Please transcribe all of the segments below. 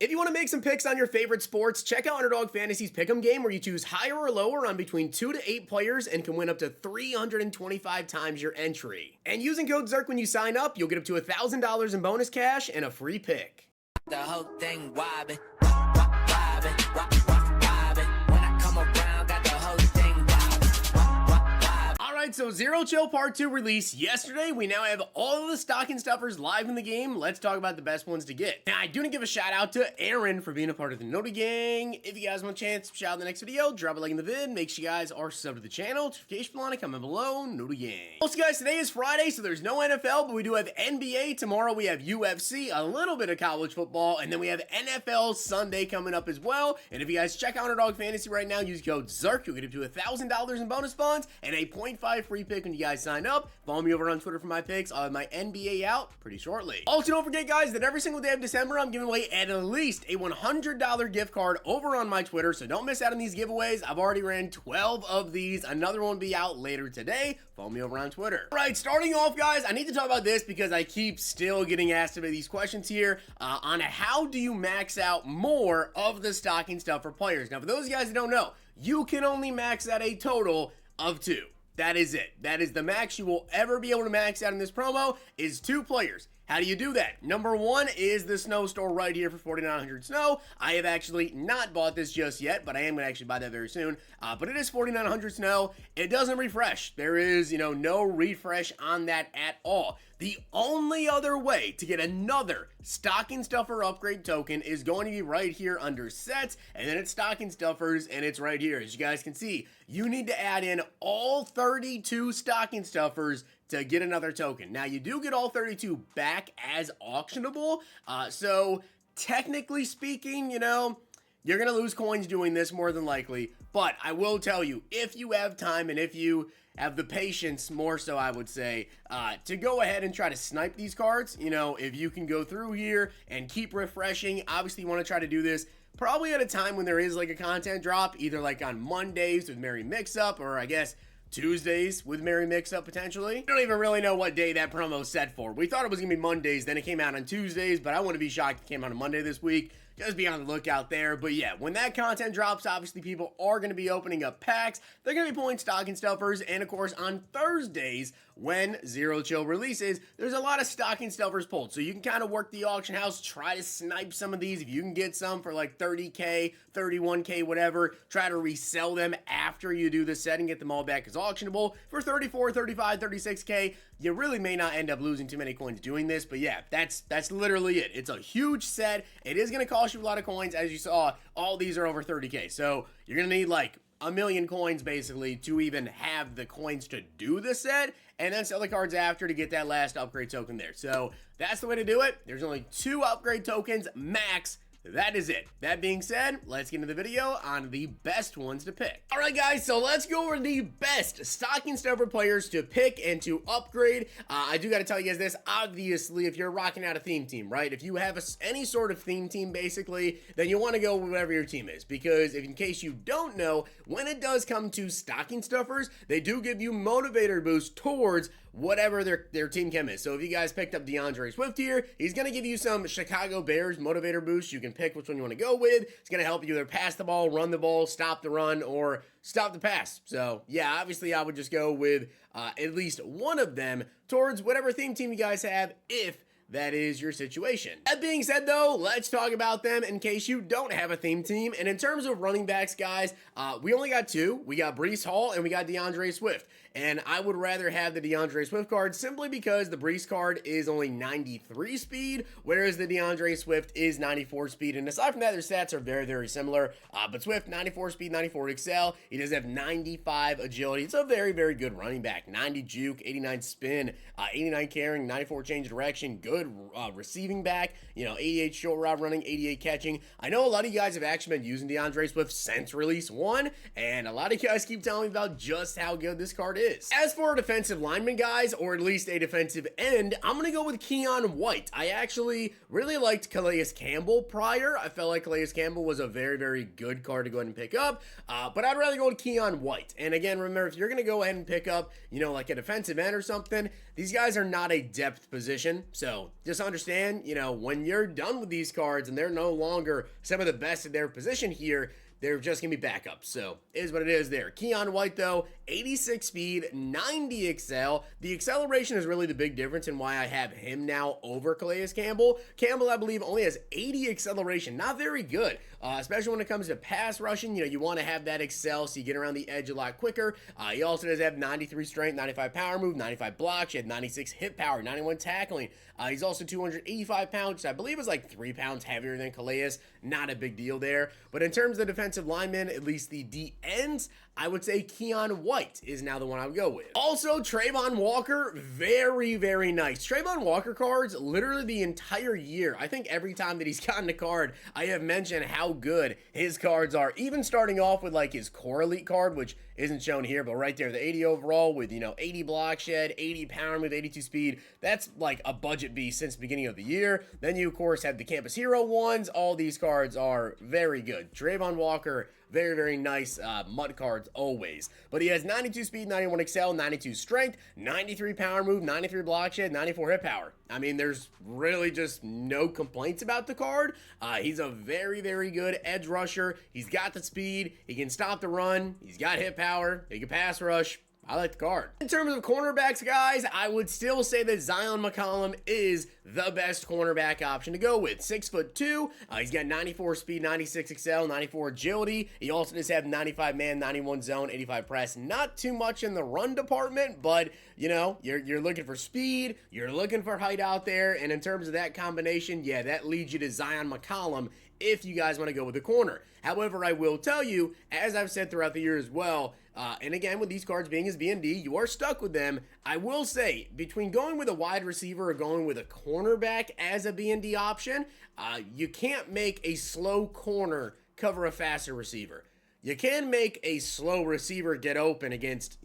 If you want to make some picks on your favorite sports, check out Underdog Fantasy's Pick'em game where you choose higher or lower on between 2 to 8 players and can win up to 325 times your entry. And using code ZERK when you sign up, you'll get up to $1,000 in bonus cash and a free pick. The whole thing wobbin', wobbin', wobbin'. When I come around, got the whole thing wobbin'. Alright, so Zero Chill Part 2 released yesterday. We now have all of the stocking stuffers live in the game. Let's talk about the best ones to get. Now, I do want to give a shout out to Aaron for being a part of the Noti Gang. If you guys want a chance, shout out in the next video, drop a like in the vid, make sure you guys are subbed to the channel, notification bell on it, comment below, Noti Gang. Also guys, today is Friday, so there's no NFL, but we do have NBA. Tomorrow we have UFC, a little bit of college football, and then we have NFL Sunday coming up as well. And if you guys check out Underdog Fantasy right now, use code ZERK, you'll get up to $1,000 in bonus funds and a 0.5 free pick when you guys sign up. Follow me over on Twitter for my picks. I'll have my NBA out pretty shortly. Also, don't forget, guys, that every single day of December, I'm giving away at least a $100 gift card over on my Twitter, so don't miss out on these giveaways. I've already ran 12 of these. Another one will be out later today. Follow me over on Twitter. All right, starting off, guys, I need to talk about this because I keep still getting asked about these questions here on how do you max out more of the stocking stuffer players. Now, for those of you guys that don't know, you can only max out a total of 2. That is it. That is the max you will ever be able to max out in this promo is 2 players. How do you do that? Number 1 is the snow store right here for 4,900 snow. I have actually not bought this just yet, but I am going to actually buy that very soon. But it is 4,900 snow. It doesn't refresh. There is, no refresh on that at all. The only other way to get another stocking stuffer upgrade token is going to be right here under sets, and then it's stocking stuffers, and it's right here. As you guys can see, you need to add in all 32 stocking stuffers to get another token. Now, you do get all 32 back as auctionable, so technically speaking, you're going to lose coins doing this more than likely, but I will tell you, if you have time and if you have the patience, more so I would say, to go ahead and try to snipe these cards, if you can go through here and keep refreshing, obviously you want to try to do this probably at a time when there is like a content drop, either like on Mondays with Merry Mix-Up, or I guess Tuesdays with Merry Mix-Up potentially. I don't even really know what day that promo is set for. We thought it was going to be Mondays, then it came out on Tuesdays, but I wouldn't be shocked if it came out on Monday this week. Just be on the lookout there. But yeah, when that content drops, obviously people are going to be opening up packs. They're going to be pulling stocking stuffers. And of course, on Thursdays, when Zero Chill releases, there's a lot of stocking stuffers pulled. So you can kind of work the auction house, try to snipe some of these. If you can get some for like 30K, 31K, whatever, try to resell them after you do the set and get them all back as auctionable. For 34, 35, 36K, you really may not end up losing too many coins doing this. But yeah, that's literally it. It's a huge set. It is going to cost you a lot of coins. As you saw, all these are over 30K. So you're going to need like a million coins basically to even have the coins to do the set, and then sell the cards after to get that last upgrade token there. So that's the way to do it. There's only 2 upgrade tokens max. That is it. That being said, let's get into the video on the best ones to pick. All right, guys, so let's go over the best stocking stuffer players to pick and to upgrade. I do got to tell you guys this. Obviously, if you're rocking out a theme team, right? If you have any sort of theme team, basically, then you want to go with whatever your team is. Because if in case you don't know, when it does come to stocking stuffers, they do give you motivator boosts towards whatever their team chem is. So if you guys picked up DeAndre Swift here, he's going to give you some Chicago Bears motivator boosts. You can pick which one you want to go with. It's going to help you either pass the ball, run the ball, stop the run, or stop the pass. So yeah, obviously I would just go with at least one of them towards whatever theme team you guys have, if that is your situation. That being said, though, let's talk about them in case you don't have a theme team. And in terms of running backs, guys, we only got 2. We got Breece Hall and we got DeAndre Swift. And I would rather have the DeAndre Swift card simply because the Breece card is only 93 speed, whereas the DeAndre Swift is 94 speed. And aside from that, their stats are very, very similar. But Swift, 94 speed, 94 excel. He does have 95 agility. It's a very, very good running back. 90 juke, 89 spin, 89 carrying, 94 change direction, good receiving back, 88 short route running, 88 catching. I know a lot of you guys have actually been using DeAndre Swift since release 1, and a lot of you guys keep telling me about just how good this card is. As for a defensive lineman, guys, or at least a defensive end, I'm going to go with Keon White. I actually really liked Calais Campbell prior. I felt like Calais Campbell was a very, very good card to go ahead and pick up, but I'd rather go with Keon White. And again, remember, if you're going to go ahead and pick up, like a defensive end or something, these guys are not a depth position, so just understand, when you're done with these cards and they're no longer some of the best in their position here, they're just going to be backups. So, it is what it is there. Keon White, though, 86 speed, 90 excel. The acceleration is really the big difference in why I have him now over Calais Campbell. Campbell, I believe, only has 80 acceleration. Not very good, especially when it comes to pass rushing. You want to have that excel so you get around the edge a lot quicker. He also does have 93 strength, 95 power move, 95 block. She had 96 hit power, 91 tackling. He's also 285 pounds, which I believe is like 3 pounds heavier than Calais. Not a big deal there. But in terms of defensive linemen, at least the D ends, I would say Keon White is now the one I would go with. Also, Trayvon Walker, very, very nice. Trayvon Walker cards, literally the entire year, I think every time that he's gotten a card, I have mentioned how good his cards are. Even starting off with like his core elite card, which isn't shown here, but right there, the 80 overall with, 80 block shed, 80 power move, 82 speed. That's like a budget beast since the beginning of the year. Then you, of course, have the Campus Hero ones. All these cards are very good. Trayvon Walker, very, very nice mud cards always. But he has 92 speed, 91 excel, 92 strength, 93 power move, 93 block shed, 94 hit power. I mean, there's really just no complaints about the card. He's a very, very good edge rusher. He's got the speed. He can stop the run. He's got hit power. He can pass rush. I like the card. In terms of cornerbacks, guys, I would still say that Zion McCollum is the best cornerback option to go with. 6'2". He's got 94 speed, 96 excel, 94 agility. He also does have 95 man, 91 zone, 85 press. Not too much in the run department, but you're looking for speed, you're looking for height out there, and in terms of that combination, yeah, that leads you to Zion McCollum if you guys want to go with the corner. However, I will tell you, as I've said throughout the year as well, and again, with these cards being as BND, you are stuck with them. I will say, between going with a wide receiver or going with a cornerback as a BND option, you can't make a slow corner cover a faster receiver. You can make a slow receiver get open against,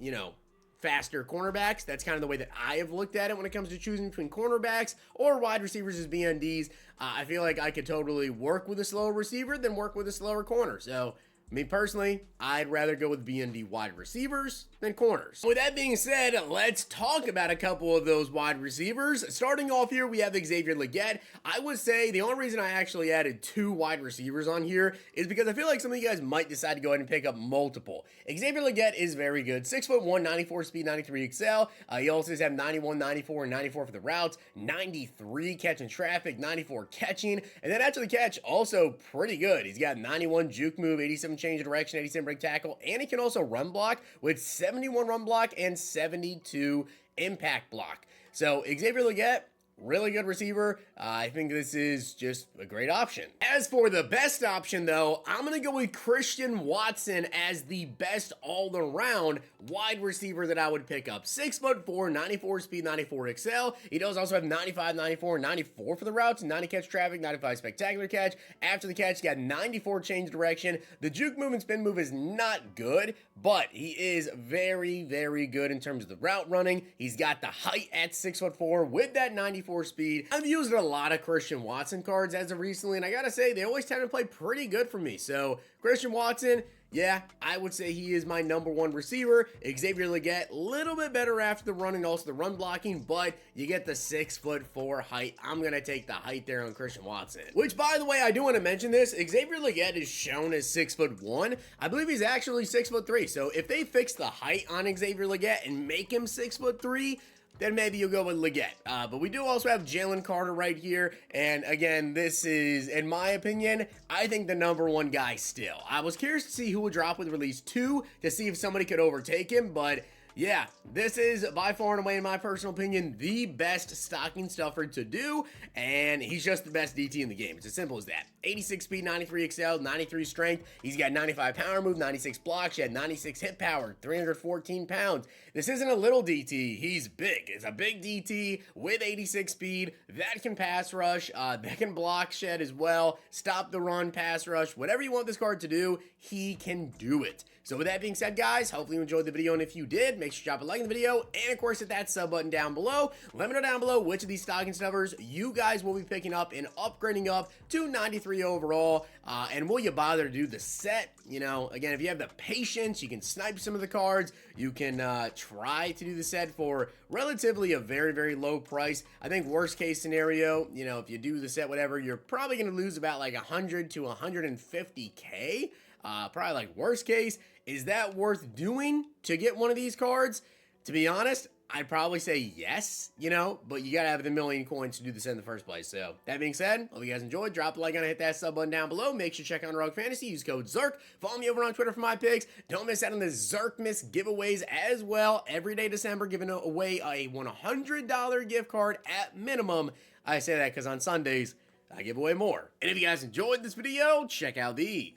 faster cornerbacks. That's kind of the way that I have looked at it when it comes to choosing between cornerbacks or wide receivers as BNDs. I feel like I could totally work with a slower receiver than work with a slower corner. So, me personally, I'd rather go with BND wide receivers than corners. With that being said, let's talk about a couple of those wide receivers. Starting off here, we have Xavier Legette. I would say the only reason I actually added 2 wide receivers on here is because I feel like some of you guys might decide to go ahead and pick up multiple. Xavier Legette is very good. 6'1", 94 speed, 93 excel. He also does have 91, 94, and 94 for the routes, 93 catching traffic, 94 catching, and then after the catch, also pretty good. He's got 91 juke move, 87 change of direction, 87 break tackle, and he can also run block with 71 run block and 72 impact block. So Xavier Legette, really good receiver. I think this is just a great option. As for the best option, though, I'm going to go with Christian Watson as the best all-around wide receiver that I would pick up. 6'4", 94 speed, 94 excel. He does also have 95, 94, 94 for the routes, 90 catch traffic, 95 spectacular catch. After the catch, he got 94 change direction. The juke move and spin move is not good, but he is very, very good in terms of the route running. He's got the height at 6'4" with that 94 speed. I've used a lot of Christian Watson cards as of recently, and I gotta say, they always tend to play pretty good for me. So, Christian Watson, yeah, I would say he is my #1 receiver. Xavier Legette, a little bit better after the run and also the run blocking, but you get the 6'4" height. I'm going to take the height there on Christian Watson. Which, by the way, I do want to mention this. Xavier Legette is shown as 6'1". I believe he's actually 6'3". So if they fix the height on Xavier Legette and make him 6'3", then maybe you'll go with Legette. But we do also have Jalen Carter right here. And again, this is, in my opinion, I think the #1 guy still. I was curious to see who would drop with release 2 to see if somebody could overtake him. But yeah, this is by far and away, in my personal opinion, the best stocking stuffer to do, and he's just the best DT in the game. It's as simple as that. 86 speed, 93 excel, 93 strength. He's got 95 power move, 96 block shed, 96 hit power, 314 pounds. This isn't a little DT. He's big. It's a big DT with 86 speed that can pass rush, that can block shed as well, stop the run, pass rush, whatever you want this card to do, he can do it. So with that being said, guys, hopefully you enjoyed the video, and if you did, make make sure to drop a like in the video, and of course hit that sub button down below. Let me know down below which of these stocking stuffers you guys will be picking up and upgrading up to 93 overall, and will you bother to do the set? You know, again, if you have the patience, you can snipe some of the cards, you can try to do the set for relatively a very, very low price. I think worst case scenario, you know, if you do the set, whatever, you're probably going to lose about like 100 to 150k. Probably like worst case. Is that worth doing to get one of these cards? To be honest, I'd probably say yes, you know, but you gotta have the million coins to do this in the first place. So that being said, hope you guys enjoyed. Drop a like on it, hit that sub button down below. Make sure to check out Rogue Fantasy. Use code ZERK. Follow me over on Twitter for my picks. Don't miss out on the Zirksee giveaways as well. Every day December, giving away a $100 gift card at minimum. I say that because on Sundays, I give away more. And if you guys enjoyed this video, check out these.